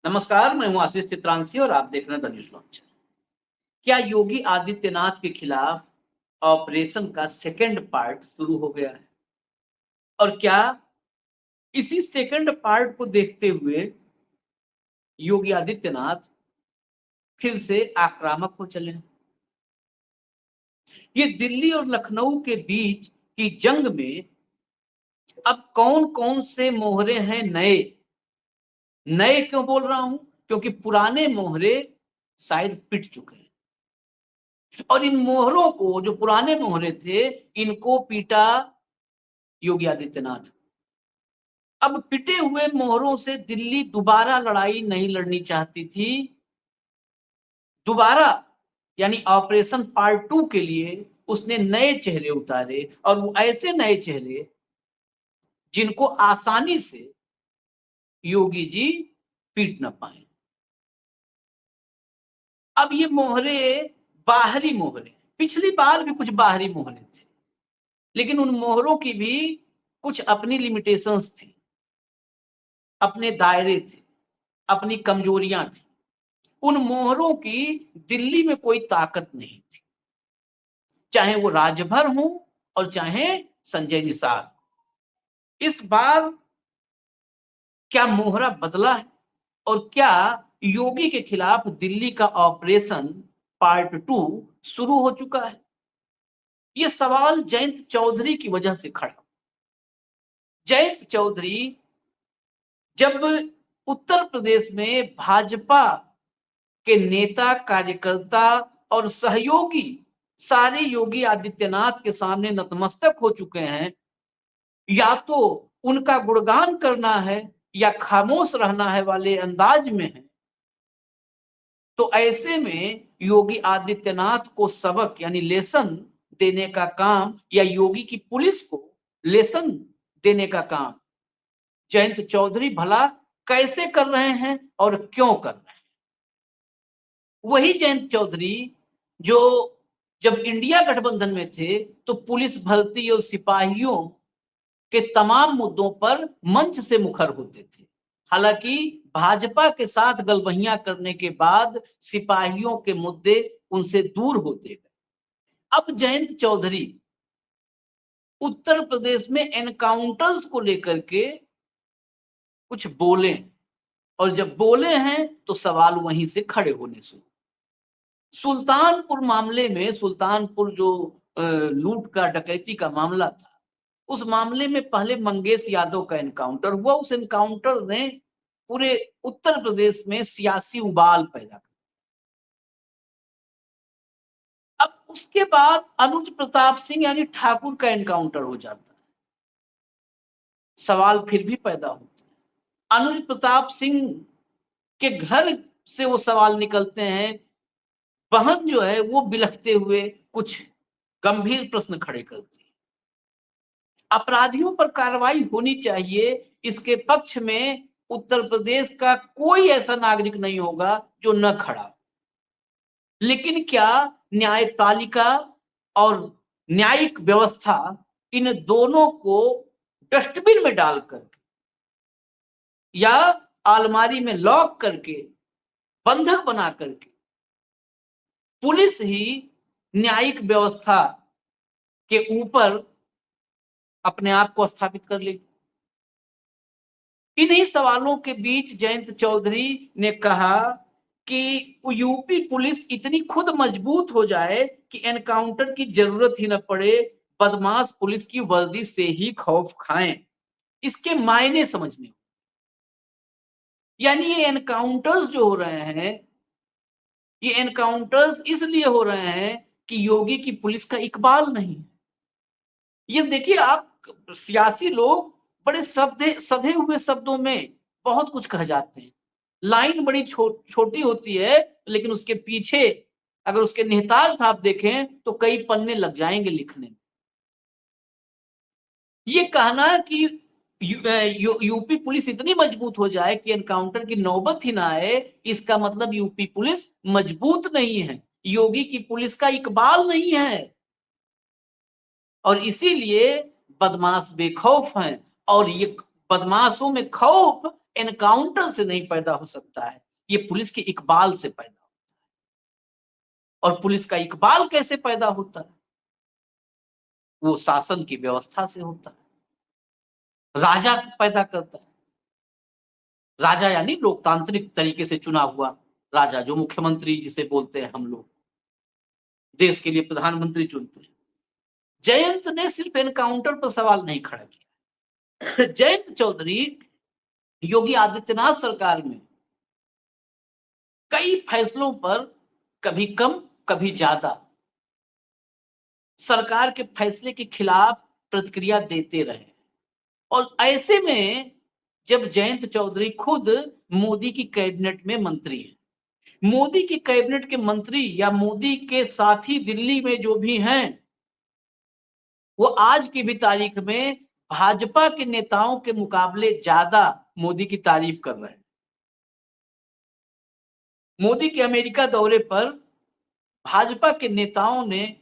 नमस्कार, मैं हूं आशीष चित्रांशी और आप देख रहे हैं द न्यूज लॉन्च। क्या योगी आदित्यनाथ के खिलाफ ऑपरेशन का सेकंड पार्ट शुरू हो गया है? और क्या इसी सेकंड पार्ट को देखते हुए योगी आदित्यनाथ फिर से आक्रामक हो चले हैं? ये दिल्ली और लखनऊ के बीच की जंग में अब कौन-कौन से मोहरे हैं नए? नए क्यों बोल रहा हूं? क्योंकि पुराने मोहरे शायद पिट चुके हैं। और इन मोहरों को, जो पुराने मोहरे थे, इनको पीटा योगी आदित्यनाथ। अब पिटे हुए मोहरों से दिल्ली दोबारा लड़ाई नहीं लड़नी चाहती थी। दोबारा यानी ऑपरेशन पार्ट 2 के लिए उसने नए चेहरे उतारे, और वो ऐसे नए चेहरे जिनको आसानी से योगी जी पीट न पाए। अब ये मोहरे बाहरी मोहरे, पिछली बार भी कुछ बाहरी मोहरे थे, लेकिन उन मोहरों की भी कुछ अपनी लिमिटेशंस थी, अपने दायरे थे, अपनी कमजोरियां थी। उन मोहरों की दिल्ली में कोई ताकत नहीं थी, चाहे वो राजभर हो और चाहे संजय निषाद। इस बार क्या मोहरा बदला है? और क्या योगी के खिलाफ दिल्ली का ऑपरेशन पार्ट 2 शुरू हो चुका है? यह सवाल जयंत चौधरी की वजह से खड़ा। जयंत चौधरी जब उत्तर प्रदेश में भाजपा के नेता, कार्यकर्ता और सहयोगी सारे योगी आदित्यनाथ के सामने नतमस्तक हो चुके हैं, या तो उनका गुणगान करना है या खामोश रहना है वाले अंदाज में है, तो ऐसे में योगी आदित्यनाथ को सबक यानी लेसन देने का काम, या योगी की पुलिस को लेसन देने का काम जयंत चौधरी भला कैसे कर रहे हैं और क्यों कर रहे हैं? वही जयंत चौधरी जो जब इंडिया गठबंधन में थे तो पुलिस भर्ती और सिपाहियों के तमाम मुद्दों पर मंच से मुखर होते थे। हालांकि भाजपा के साथ गलबहियां करने के बाद सिपाहियों के मुद्दे उनसे दूर होते गए। अब जयंत चौधरी उत्तर प्रदेश में एनकाउंटर्स को लेकर के कुछ बोले, और जब बोले हैं तो सवाल वहीं से खड़े होने शुरू। सुल्तानपुर मामले में, सुल्तानपुर जो लूट का, डकैती का मामला था, उस मामले में पहले मंगेश यादव का एनकाउंटर हुआ। उस एनकाउंटर ने पूरे उत्तर प्रदेश में सियासी उबाल पैदा कर। अब उसके बाद अनुज प्रताप सिंह यानी ठाकुर का एनकाउंटर हो जाता है। सवाल फिर भी पैदा होते हैं। अनुज प्रताप सिंह के घर से वो सवाल निकलते हैं। बहन जो है वो बिलखते हुए कुछ गंभीर प्रश्न खड़े करती है। अपराधियों पर कार्रवाई होनी चाहिए, इसके पक्ष में उत्तर प्रदेश का कोई ऐसा नागरिक नहीं होगा जो न खड़ा। लेकिन क्या न्यायपालिका और न्यायिक व्यवस्था इन दोनों को डस्टबिन में डालकर या अलमारी में लॉक करके, बंधक बना करके पुलिस ही न्यायिक व्यवस्था के ऊपर अपने आप को स्थापित कर लेगी? इन्हीं सवालों के बीच जयंत चौधरी ने कहा कि यूपी पुलिस इतनी खुद मजबूत हो जाए कि एनकाउंटर की जरूरत ही न पड़े, बदमाश पुलिस की वर्दी से ही खौफ खाएं। इसके मायने समझने, यानी ये एनकाउंटर्स जो हो रहे हैं, ये एनकाउंटर्स इसलिए हो रहे हैं कि योगी की पुलिस का इकबाल नहीं। ये देखिए आप, सियासी लोग बड़े सधे हुए शब्दों में बहुत कुछ कह जाते हैं। लाइन बड़ी छोटी होती है, लेकिन उसके पीछे अगर उसके निहितार्थ आप देखें तो कई पन्ने लग जाएंगे लिखने में। ये कहना कि यूपी पुलिस इतनी मजबूत हो जाए कि एनकाउंटर की नौबत ही ना आए, इसका मतलब यूपी पुलिस मजबूत नहीं है, योगी की पुलिस का इकबाल नहीं है, और इसीलिए बदमाश बेखौफ हैं। और ये बदमाशों में खौफ एनकाउंटर से नहीं पैदा हो सकता है, ये पुलिस के इकबाल से पैदा होता है। और पुलिस का इकबाल कैसे पैदा होता है? वो शासन की व्यवस्था से होता है, राजा पैदा करता है। राजा यानी लोकतांत्रिक तरीके से चुना हुआ राजा, जो मुख्यमंत्री जिसे बोलते हैं हम लोग, देश के लिए प्रधानमंत्री चुनते हैं। जयंत ने सिर्फ एनकाउंटर पर सवाल नहीं खड़ा किया। जयंत चौधरी योगी आदित्यनाथ सरकार में कई फैसलों पर कभी कम कभी ज्यादा सरकार के फैसले के खिलाफ प्रतिक्रिया देते रहे। और ऐसे में जब जयंत चौधरी खुद मोदी की कैबिनेट में मंत्री है, मोदी की कैबिनेट के मंत्री या मोदी के साथी दिल्ली में जो भी हैं, वो आज की भी तारीख में भाजपा के नेताओं के मुकाबले ज्यादा मोदी की तारीफ कर रहे हैं। मोदी के अमेरिका दौरे पर भाजपा के नेताओं ने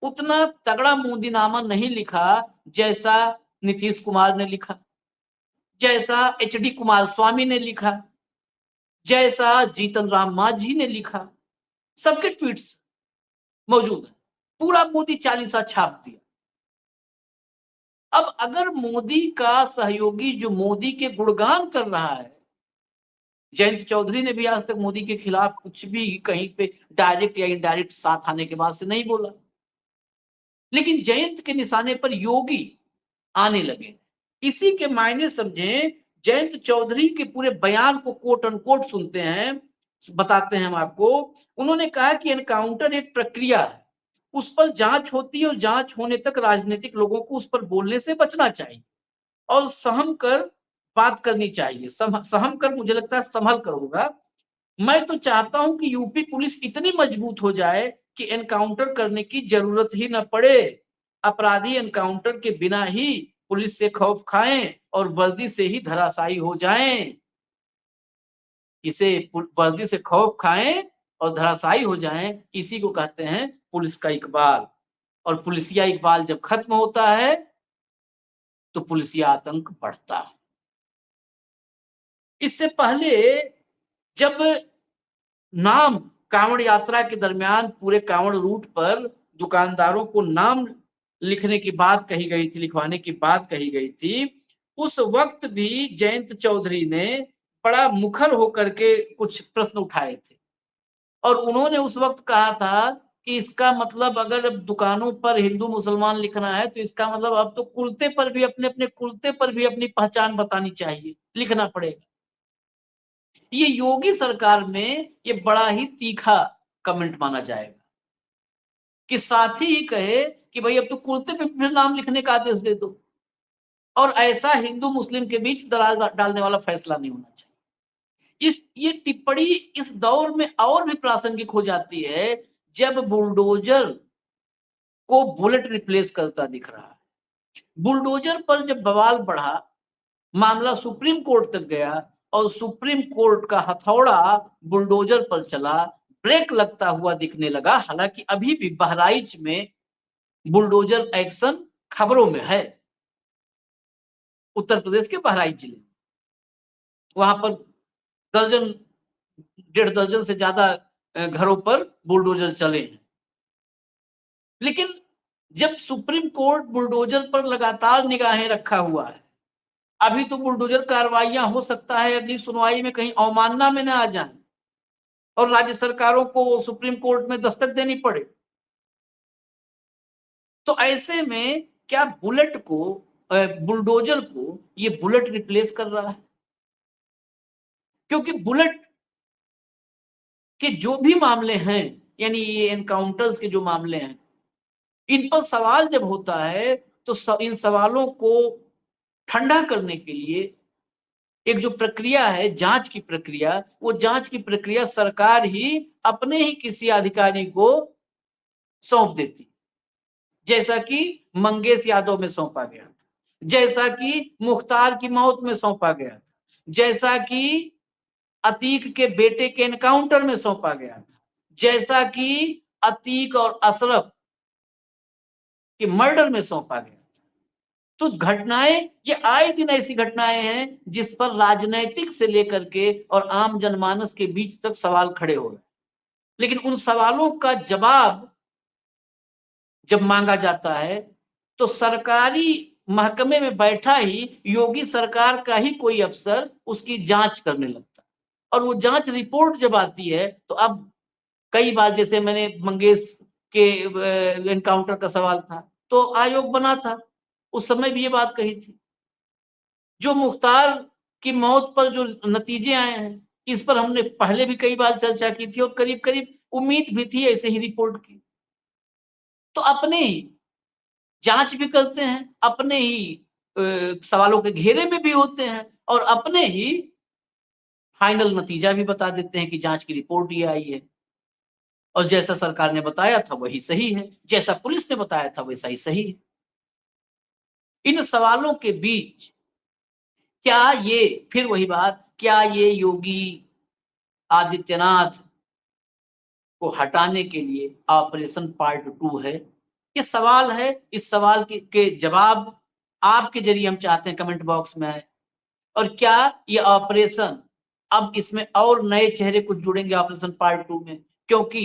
उतना तगड़ा मोदीनामा नहीं लिखा जैसा नीतीश कुमार ने लिखा, जैसा एचडी कुमार स्वामी ने लिखा, जैसा जीतन राम मांझी ने लिखा। सबके ट्वीट्स मौजूद है, पूरा मोदी चालीसा छाप दिया। अब अगर मोदी का सहयोगी जो मोदी के गुणगान कर रहा है, जयंत चौधरी ने भी आज तक मोदी के खिलाफ कुछ भी कहीं पे डायरेक्ट या इनडायरेक्ट साथ आने के बाद से नहीं बोला, लेकिन जयंत के निशाने पर योगी आने लगे। इसी के मायने समझें, जयंत चौधरी के पूरे बयान को कोट अनकोट सुनते हैं, बताते हैं हम आपको। उन्होंने कहा कि एनकाउंटर एक प्रक्रिया है, उस पर जांच होती है और जांच होने तक राजनीतिक लोगों को उस पर बोलने से बचना चाहिए और सहम कर बात करनी चाहिए। सहम कर मुझे लगता है संभल कर होगा। मैं तो चाहता हूं कि यूपी पुलिस इतनी मजबूत हो जाए कि एनकाउंटर करने की जरूरत ही न पड़े। अपराधी एनकाउंटर के बिना ही पुलिस से खौफ खाएं और वर्दी से ही धराशायी हो जाएं। इसे वर्दी से खौफ खाएं और धराशायी हो जाएं, इसी को कहते हैं पुलिस का इकबाल। और पुलिसिया इकबाल जब खत्म होता है तो पुलिसिया आतंक बढ़ता है। इससे पहले जब नाम कांवड़ यात्रा के दरमियान पूरे कांवड़ रूट पर दुकानदारों को नाम लिखने की बात कही गई थी, लिखवाने की बात कही गई थी, उस वक्त भी जयंत चौधरी ने बड़ा मुखर होकर के कुछ प्रश्न उठाए थे और उन्होंने उस वक्त कहा था कि इसका मतलब अगर अब दुकानों पर हिंदू मुसलमान लिखना है तो इसका मतलब अब तो कुर्ते पर भी अपने कुर्ते पर भी अपनी पहचान बतानी चाहिए, लिखना पड़ेगा। ये योगी सरकार में ये बड़ा ही तीखा कमेंट माना जाएगा कि साथ ही कहे कि भाई अब तो कुर्ते पे फिर नाम लिखने का आदेश दे दो। और ऐसा हिंदू मुस्लिम के बीच दरार डालने वाला फैसला नहीं होना चाहिए। ये टिप्पणी इस दौर में और भी प्रासंगिक हो जाती है जब बुलडोजर को बुलेट रिप्लेस करता दिख रहा है। बुलडोजर पर जब बवाल बढ़ा, मामला सुप्रीम कोर्ट तक गया और सुप्रीम कोर्ट का हथौड़ा बुलडोजर पर चला, ब्रेक लगता हुआ दिखने लगा। हालांकि अभी भी बहराइच में बुलडोजर एक्शन खबरों में है, उत्तर प्रदेश के बहराइच जिले, वहां पर दर्जन डेढ़ दर्जन से ज्यादा घरों पर बुलडोजर चले हैं। लेकिन जब सुप्रीम कोर्ट बुलडोजर पर लगातार निगाहें रखा हुआ है, अभी तो बुलडोजर कार्रवाइयां हो सकता है अगली सुनवाई में कहीं अवमानना में न आ जाए और राज्य सरकारों को सुप्रीम कोर्ट में दस्तक देनी पड़े। तो ऐसे में क्या बुलडोजर को ये बुलेट रिप्लेस कर रहा है? क्योंकि बुलेट के जो भी मामले हैं, यानी ये एनकाउंटर्स के जो मामले हैं, इन पर सवाल जब होता है तो इन सवालों को ठंडा करने के लिए एक जो प्रक्रिया है जांच की प्रक्रिया, वो जांच की प्रक्रिया सरकार ही अपने ही किसी अधिकारी को सौंप देती, जैसा कि मंगेश यादव में सौंपा गया था, जैसा कि मुख्तार की मौत में सौंपा गया था, जैसा कि अतीक के बेटे के एनकाउंटर में सौंपा गया था, जैसा कि अतीक और अशरफ के मर्डर में सौंपा गया था। तो घटनाएं, ये आए दिन ऐसी घटनाएं हैं जिस पर राजनैतिक से लेकर के और आम जनमानस के बीच तक सवाल खड़े हो रहे हैं। लेकिन उन सवालों का जवाब जब मांगा जाता है तो सरकारी महकमे में बैठा ही योगी सरकार का ही कोई अफसर उसकी जांच करने लगता है। और वो जांच रिपोर्ट जब आती है तो अब कई बार, जैसे मैंने मंगेश के एनकाउंटर का सवाल था तो आयोग बना था, उस समय भी ये बात कही थी। जो मुख्तार की मौत पर जो नतीजे आए हैं, इस पर हमने पहले भी कई बार चर्चा की थी और करीब करीब उम्मीद भी थी ऐसे ही रिपोर्ट की। तो अपने ही जांच भी करते हैं, अपने ही सवालों के घेरे में भी होते हैं और अपने ही फाइनल नतीजा भी बता देते हैं कि जांच की रिपोर्ट ये आई है और जैसा सरकार ने बताया था वही सही है, जैसा पुलिस ने बताया था वैसा ही सही है। इन सवालों के बीच क्या ये, फिर वही बात, क्या ये योगी आदित्यनाथ को हटाने के लिए ऑपरेशन पार्ट 2 है? ये सवाल है। इस सवाल के जवाब आपके ज़रिए हम चाहते हैं कमेंट बॉक्स में आए। और क्या ये ऑपरेशन, अब इसमें और नए चेहरे कुछ जुड़ेंगे ऑपरेशन पार्ट 2 में? क्योंकि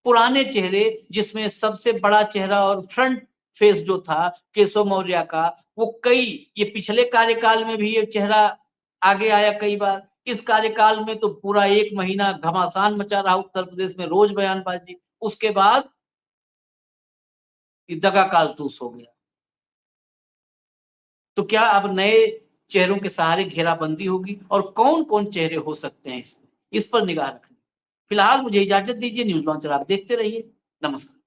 पुराने चेहरे, जिसमें सबसे बड़ा चेहरा और फ्रंट फेस जो था केशव मौर्य का, वो कई, ये पिछले कार्यकाल में भी ये चेहरा आगे आया कई बार। इस कार्यकाल में तो पूरा 1 महीना घमासान मचा रहा उत्तर प्रदेश में, रोज बयानबाजी। उसके बाद ये दगा कारतूस हो गया। तो क्या अब नए चेहरों के सहारे घेराबंदी होगी और कौन-कौन चेहरे हो सकते हैं इसमें? इस पर निगाह रखनी। फिलहाल मुझे इजाज़त दीजिए, न्यूज़ लॉन्चर आप देखते रहिए। नमस्कार।